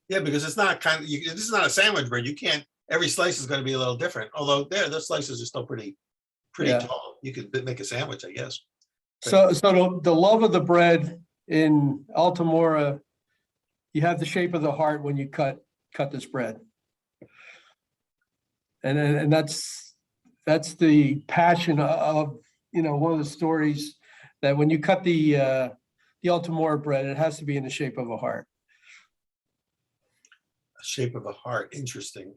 Yeah, because it's not this is not a sandwich bread. You can't. Every slice is going to be a little different. Although those slices are still pretty Yeah. tall. You could make a sandwich, I guess. So the love of the bread in Altamura, you have the shape of the heart when you cut this bread. And that's the passion of, one of the stories, that when you cut the Altamura bread, it has to be in the shape of a heart. A shape of a heart. Interesting.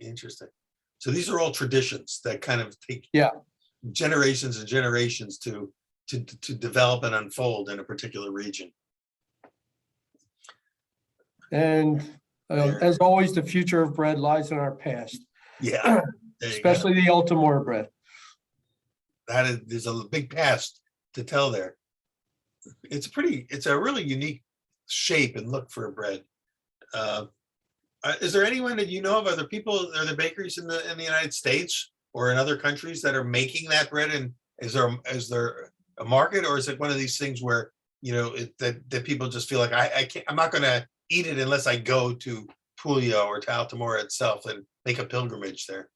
So these are all traditions that kind of take generations and generations to develop and unfold in a particular region. And as always, the future of bread lies in our past. Yeah. Especially the Altamura bread. There's a big past to tell there. It's a really unique shape and look for a bread. Is there anyone that you know of? Are there bakeries in the United States or in other countries that are making that bread? And is there a market, or is it one of these things where that people just feel like I'm not going to eat it unless I go to Puglia or to Altamura itself and make a pilgrimage there?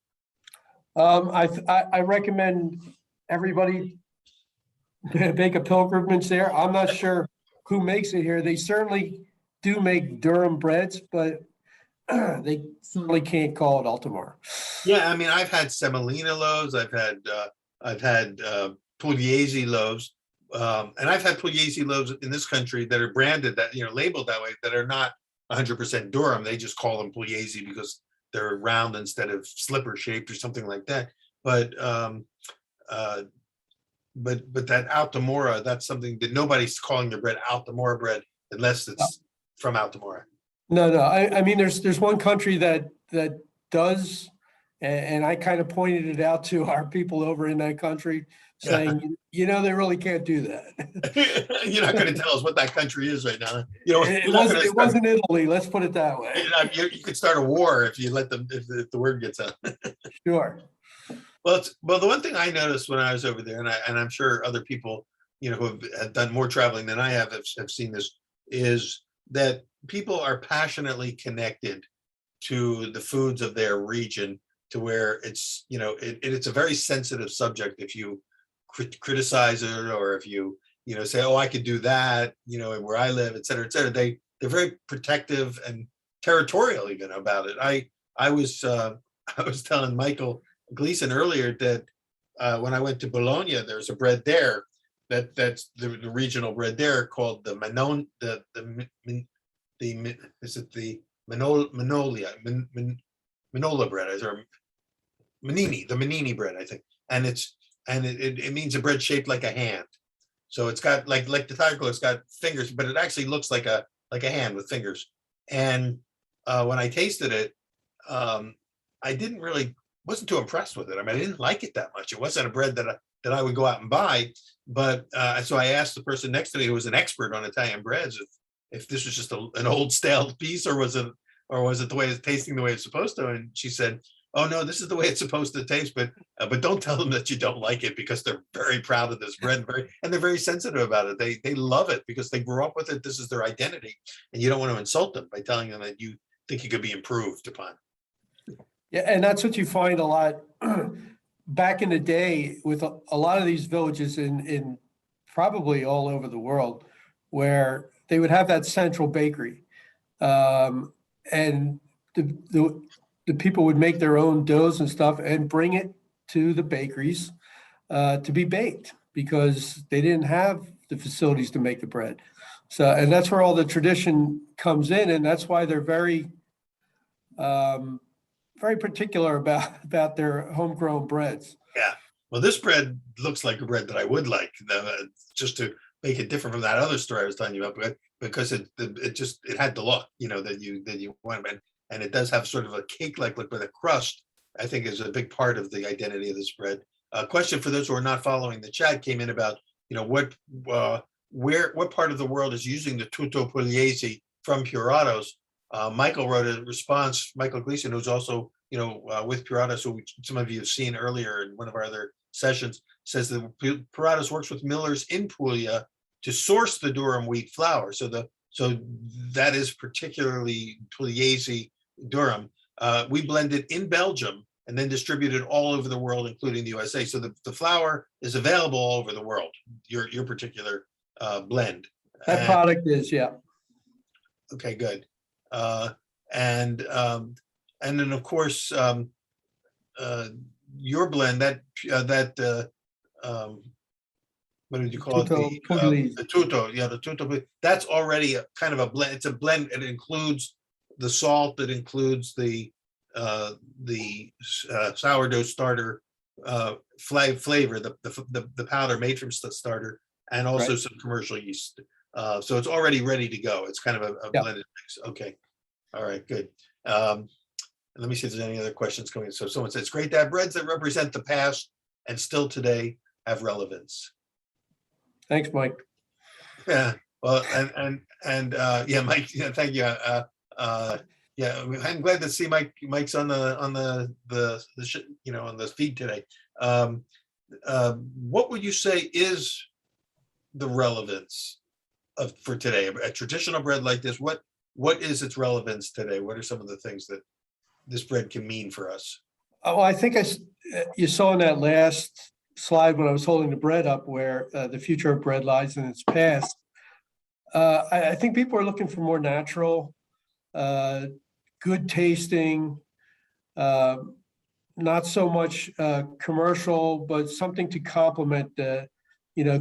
I recommend everybody make a pilgrimage there. I'm not sure who makes it here. They certainly do make Durham breads, but they certainly can't call it Altamura. Yeah, I mean, I've had semolina loaves. I've had Pugliese loaves, and I've had Pugliese loaves in this country that are branded labeled that way, that are not 100% Durham. They just call them Pugliese because they're round instead of slipper shaped or something like that. But that Altamura, that's something that nobody's calling their bread Altamura bread unless it's from Altamura. No. I mean, there's one country that does, and I kind of pointed it out to our people over in that country, saying, they really can't do that. You're not going to tell us what that country is right now. It wasn't Italy. Let's put it that way. You could start a war if you let them, if the word gets out. Sure. Well, the one thing I noticed when I was over there, and I'm sure other people, who have done more traveling than I have seen this, is that people are passionately connected to the foods of their region, to where it's, it's a very sensitive subject if you criticize it, or if you, say, oh, I could do that, where I live, et cetera, et cetera. They're very protective and territorial even about it. I was telling Michael Gleason earlier that when I went to Bologna, there's a bread there that's the regional bread there called the Manon, is it the Manola bread, or Manini, the Manini bread, I think, and it means a bread shaped like a hand. So it's got like the tiger claw, it's got fingers, but it actually looks like a hand with fingers. And when I tasted it, I wasn't too impressed with it. I mean, I didn't like it that much. It wasn't a bread that I would go out and buy. But so I asked the person next to me, who was an expert on Italian breads, if this was just an old stale piece, or was it the way it's tasting the way it's supposed to? And she said, "Oh no, this is the way it's supposed to taste, but don't tell them that you don't like it, because they're very proud of this bread, and they're very sensitive about it. They love it because they grew up with it. This is their identity, and you don't want to insult them by telling them that you think it could be improved upon." Yeah, and that's what you find a lot back in the day with a lot of these villages in probably all over the world, where they would have that central bakery, and the people would make their own doughs and stuff and bring it to the bakeries to be baked, because they didn't have the facilities to make the bread. So, and that's where all the tradition comes in, and that's why they're very, very particular about their homegrown breads. Yeah. Well, this bread looks like a bread that I would like, just to make it different from that other story I was telling you about, because it had the look, that you want, and it does have sort of a cake-like look, but the crust, I think, is a big part of the identity of this bread. A question for those who are not following the chat came in about, what part of the world is using the tutto pugliese from Puratos. Michael wrote a response. Michael Gleason, who's also with Puratos, who some of you have seen earlier in one of our other sessions, says that Puratos works with millers in Puglia to source the Durham wheat flour. So that is particularly Pugliese Durham. We blend it in Belgium and then distribute it all over the world, including the USA. So the flour is available all over the world. Your particular blend. That product is, yeah. Okay, good. And then of course your blend, what did you call it? The tutto, the tutto. That's already a kind of a blend. It's a blend. It includes the salt. It includes the sourdough starter flavor, the powder made from starter, and also some commercial yeast. So it's already ready to go. It's kind of a blended mix. Okay. All right, good. Let me see if there's any other questions coming in. So someone says, it's great to have breads that represent the past and still today have relevance. Thanks, Mike. Yeah, well, and yeah, Mike, thank you. Yeah, I'm glad to see Mike's on the on the feed today. What would you say is the relevance for today? A traditional bread like this, what is its relevance today? What are some of the things that this bread can mean for us? Oh, I think you saw in that last slide when I was holding the bread up where the future of bread lies in its past. I think people are looking for more natural, good tasting, not so much commercial, but something to complement the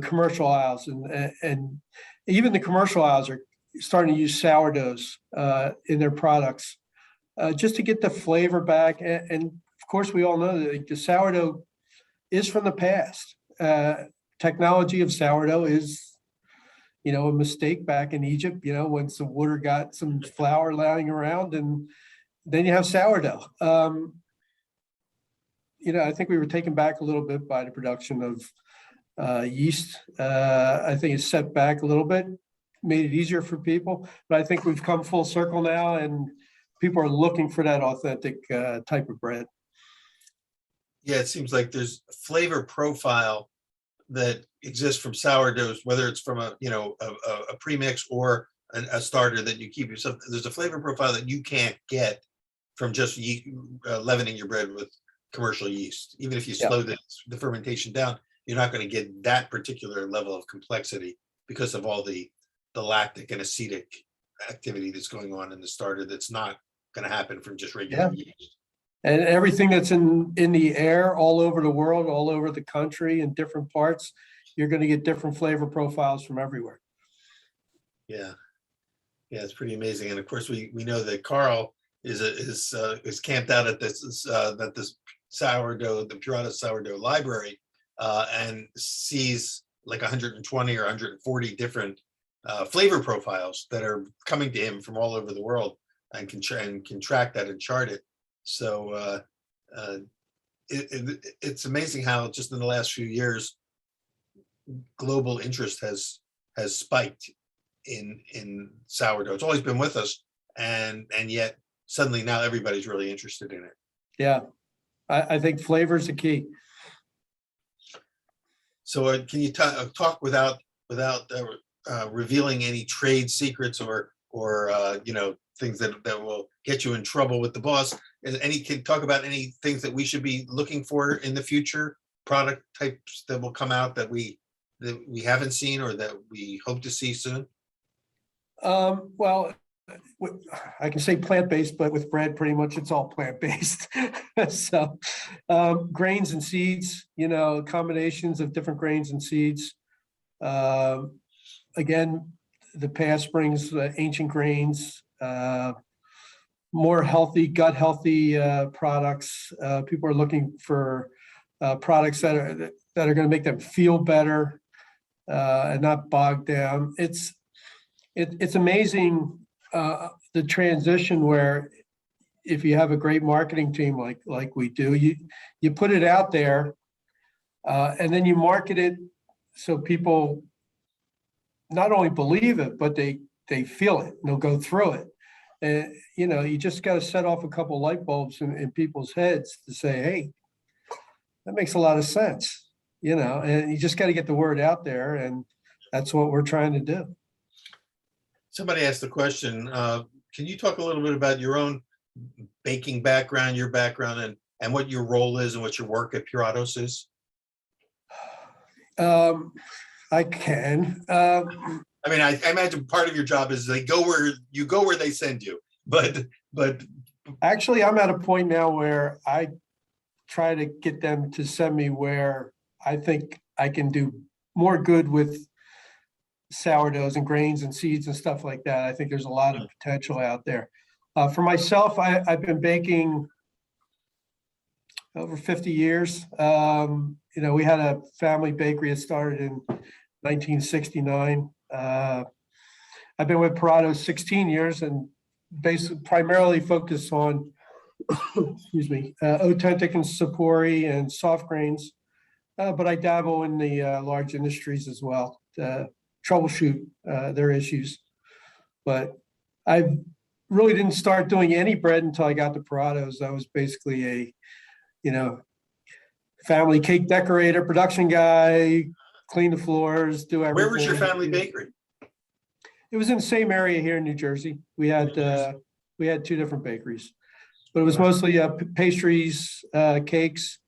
commercial aisles, and even the commercial aisles are starting to use sourdoughs in their products just to get the flavor back. And of course, we all know that the sourdough is from the past. Technology of sourdough is, a mistake back in Egypt, when some water got some flour lying around, and then you have sourdough. I think we were taken back a little bit by the production of yeast. I think it's set back a little bit, made it easier for people, but I think we've come full circle now, and people are looking for that authentic type of bread. Yeah, it seems like there's a flavor profile that exists from sourdoughs, whether it's from a premix or a starter that you keep yourself. There's a flavor profile that you can't get from just leavening your bread with commercial yeast. Even if you slow the fermentation down, you're not going to get that particular level of complexity because of all the lactic and acetic activity that's going on in the starter that's not going to happen from just regular yeast. And everything that's in the air all over the world, all over the country in different parts, you're going to get different flavor profiles from everywhere. Yeah, it's pretty amazing. And of course, we know that Carl is camped out at this sourdough, the Puratos sourdough library, and sees like 120 or 140 different flavor profiles that are coming to him from all over the world, and can track that and chart it. So it's amazing how just in the last few years, global interest has spiked in sourdough. It's always been with us, and yet suddenly now everybody's really interested in it. Yeah, I think flavor is the key. So can you talk without revealing any trade secrets or things that will get you in trouble with the boss? Can talk about any things that we should be looking for in the future, product types that will come out that we haven't seen or that we hope to see soon? Well, I can say plant-based, but with bread, pretty much it's all plant-based. So grains and seeds, combinations of different grains and seeds. Again, the past brings ancient grains, more healthy, gut healthy products. People are looking for products that are going to make them feel better and not bogged down. It's amazing the transition where if you have a great marketing team like we do, you put it out there and then you market it so people not only believe it, but they feel it and they'll go through it. And you just got to set off a couple light bulbs in people's heads to say, hey, that makes a lot of sense, and you just got to get the word out there, and that's what we're trying to do. Somebody asked the question, can you talk a little bit about your own baking background, your background, and what your role is and what your work at Puratos is? I can. I mean, I imagine part of your job is you go where they send you, but actually, I'm at a point now where I try to get them to send me where I think I can do more good with sourdoughs and grains and seeds and stuff like that. I think there's a lot of potential out there. For myself, I've been baking over 50 years. We had a family bakery that started in 1969. I've been with Puratos 16 years and basically primarily focused on, excuse me, authentic and sapori and soft grains, but I dabble in the large industries as well to troubleshoot their issues. But I really didn't start doing any bread until I got to Puratos. I was basically a, family cake decorator, production guy, clean the floors, do everything. Where was your family bakery? It was in the same area here in New Jersey. We had two different bakeries, but it was mostly pastries, cakes,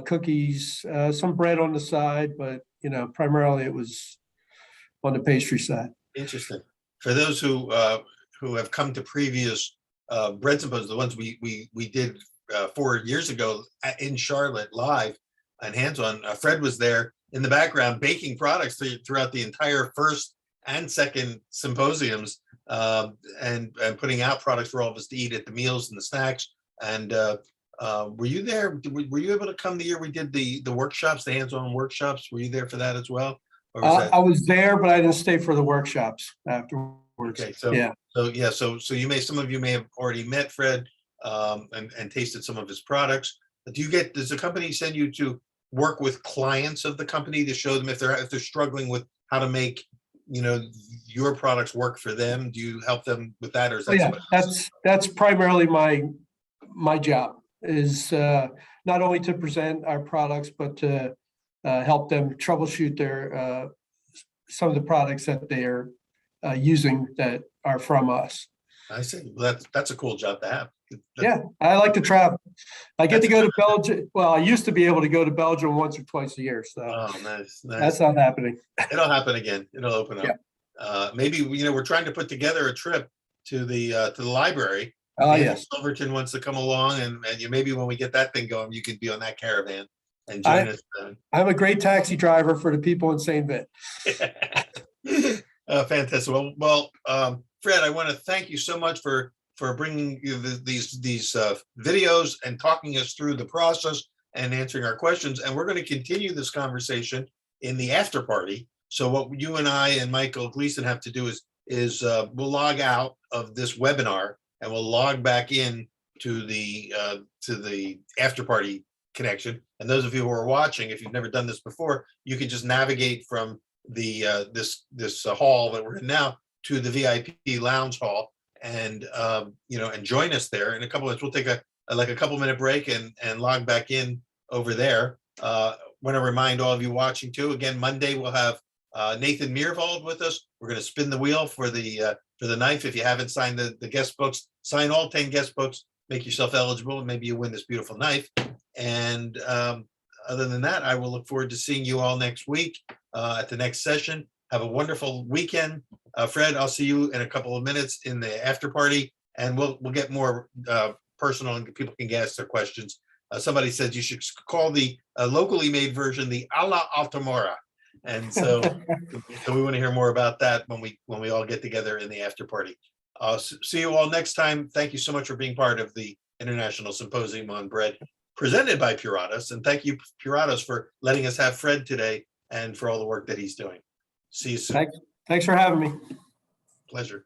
cookies, some bread on the side, but primarily it was on the pastry side. Interesting. For those who have come to previous bread symposiums, the ones we did 4 years ago in Charlotte live and hands-on, Fred was there in the background baking products throughout the entire first and second symposiums, and putting out products for all of us to eat at the meals and the snacks. And were you there? Were you able to come the year we did the workshops, the hands-on workshops? Were you there for that as well? Or was that... I was there, but I didn't stay for the workshops afterwards. Okay, so some of you may have already met Fred and tasted some of his products. Does the company send you to work with clients of the company to show them if they're struggling with how to make your products work for them? Do you help them with that, or is that that's primarily my job, is not only to present our products but to help them troubleshoot their some of the products that they are using that are from us. I see. Well, that's a cool job to have. Yeah, I like to travel. I get to go to Belgium. Well, I used to be able to go to Belgium once or twice a year. So nice. That's not happening. It'll happen again. It'll open up. Yeah. Maybe we're trying to put together a trip to the library. Oh yes. Silverton wants to come along, and maybe when we get that thing going, you can be on that caravan and join us. I'm a great taxi driver for the people in St. Vit. Fantastic. Well, Fred, I want to thank you so much for bringing these videos and talking us through the process and answering our questions. And we're going to continue this conversation in the after party. So what you and I and Michael Gleason have to do is we'll log out of this webinar and we'll log back in to the after party connection. And those of you who are watching, if you've never done this before, you can just navigate from the this hall that we're in now to the VIP lounge hall, and and join us there. In a couple of minutes, we'll take a couple-minute break and log back in over there. Want to remind all of you watching too, again, Monday we'll have Nathan Meerwald with us. We're going to spin the wheel for the knife. If you haven't signed the guest books, sign all 10 guest books, make yourself eligible, and maybe you win this beautiful knife. And other than that, I will look forward to seeing you all next week at the next session. Have a wonderful weekend. Fred, I'll see you in a couple of minutes in the after party, and we'll get more personal and people can ask their questions. Somebody said you should call the locally made version the Alla Altamura. And so we want to hear more about that when we all get together in the after party. See you all next time. Thank you so much for being part of the International Symposium on Bread presented by Puratos. And thank you, Puratos, for letting us have Fred today and for all the work that he's doing. See you soon. Thanks for having me. Pleasure.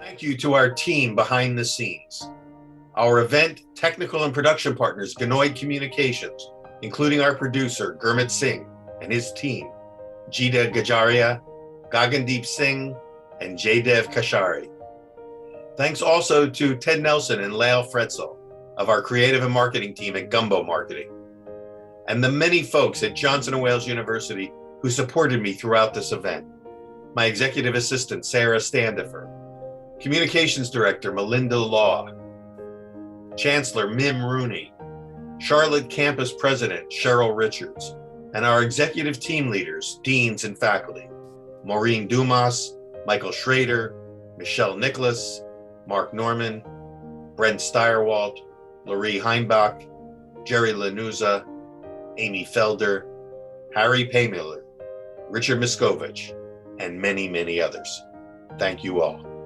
Thank you to our team behind the scenes. Our event technical and production partners, Ganoid Communications, including our producer, Gurmit Singh, and his team, Jita Gajaria, Gagandeep Singh, and Jaydev Kashari. Thanks also to Ted Nelson and Lael Fretzel of our creative and marketing team at Gumbo Marketing, and the many folks at Johnson & Wales University who supported me throughout this event. My executive assistant, Sarah Standifer, Communications Director, Melinda Law, Chancellor, Mim Rooney, Charlotte Campus President, Cheryl Richards, and our executive team leaders, deans and faculty, Maureen Dumas, Michael Schrader, Michelle Nicholas, Mark Norman, Brent Steyerwalt, Laurie Heimbach, Jerry Lanuza, Amy Felder, Harry Paymiller, Richard Miskovich, and many, many others. Thank you all.